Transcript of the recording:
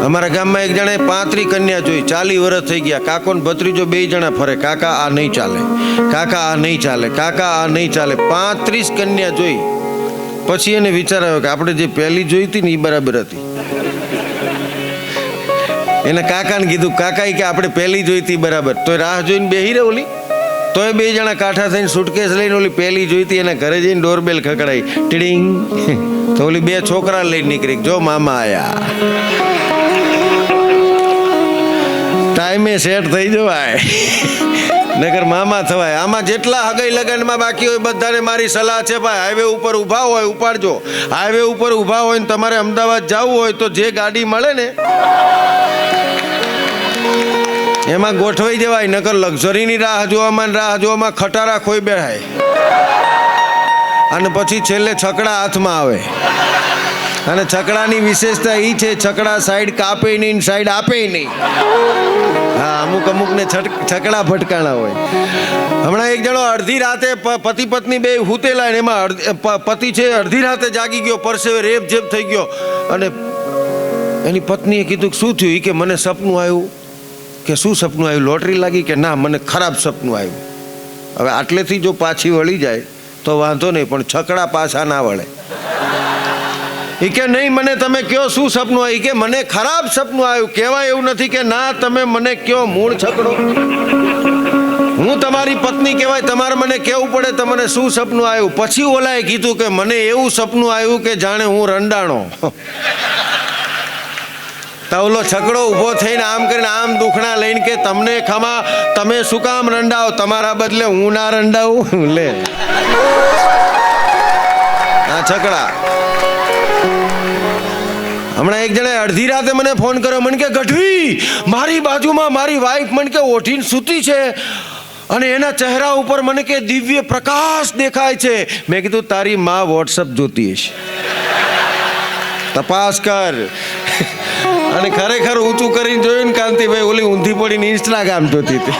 અમારા ગામમાં એક જણાએ 35 કન્યા જોઈ, 40 વર્ષ થઈ ગયા. કાકો ને ભત્રીજો 2 જણા ફરે, કાકા આ નહીં ચાલે, કાકા આ નહીં ચાલે, કાકા આ નહીં ચાલે. 35 કન્યા જોઈ. પછી એને વિચાર આવ્યો કે આપણે જે પહેલી જોઈ હતી ને એ બરાબર હતી. એને કાકાને કીધું, કાકા કે આપણે પહેલી જોઈ હતી બરાબર. તો રાહ જોઈને બેહી રહે ઓલી. તોય 2 જણા કાંઠા થઈને સુટકેસ લઈને ઓલી પહેલી જોઈ હતી એના ઘરે જઈને ડોરબેલ ખકડાઈ, ટીડિંગ. તો ઓલી 2 છોકરા લઈને નીકળી, જો મામા આયા. ટાઈમે સેટ થઈ જવાય, નગર મામા થવાય. આમાં જેટલા હગાઈ લગનમાં બાકી હોય બધાને મારી સલાહ છે, ભાઈ હાઈવે ઉપર ઊભા હોય ઉપાડજો. હાઈવે ઉપર ઊભા હોય ને તમારે અમદાવાદ જવું હોય તો જે ગાડી મળે ને એમાં ગોઠવાઈ જવાય. નકર લક્ઝરીની રાહ જોવામાં ખટારા ખોઈ બેહાય અને પછી છેલ્લે છકડા હાથમાં આવે. અને છકડાની વિશેષતા એ છે, છકડા સાઈડ કાપે નહીં, સાઈડ આપે નહીં. હા, અમુકને છકડા ભટકાણા હોય. હમણાં એક જણો અડધી રાતે પતિ પત્ની બે હુતેલા, એમાં પતિ છે અડધી રાતે જાગી ગયો, પરસેવે રેપ જેપ થઈ ગયો. અને એની પત્નીએ કીધું શું થયું? કે મને સપનું આવ્યું. કે શું સપનું આવ્યું? લોટરી લાગી? કે ના, મને ખરાબ સપનું આવ્યું. હવે આટલેથી જો પાછી વળી જાય તો વાંધો નહીં, પણ છકડા પાછા ના વળે. એ કે નહીં, મને તમે કયો શું સપનું આવ્યું? કે મને ખરાબ સપનું આવ્યું. કહેવાય એવું નથી કે ના, તમે મને કયો મૂળ છકડો. હું તમારી પત્ની કહેવાય, તમારે મને કહેવું પડે તમને શું સપનું આવ્યું. પછી ઓલાએ કીધું કે મને એવું સપનું આવ્યું કે જાણે હું રંડાણો. તો ઓલો છકડો ઊભો થઈને આમ કરીને આમ દુખણા લઈને કે તમને ખમા, તમે શું કામ રંડાવો? તમારા બદલે હું ના રંડાવું. લે આ છકડા. હમણાં એક જણે અડધી રાતે મને ફોન કર્યો. મને કે ગઢવી, મારી બાજુમાં મારી વાઈફ મને કે ઓઢીને સૂતી છે અને એના ચહેરા ઉપર મને કે દિવ્ય પ્રકાશ દેખાય છે. મેં કીધું તારી માં વોટ્સઅપ જોતી હશે, તપાસ કર. અને ખરેખર ઊંચું કરીને જોયું ને કાંતિભાઈ, ઓલી ઊંધી પડીને ઇન્સ્ટાગ્રામ જોતી હતી.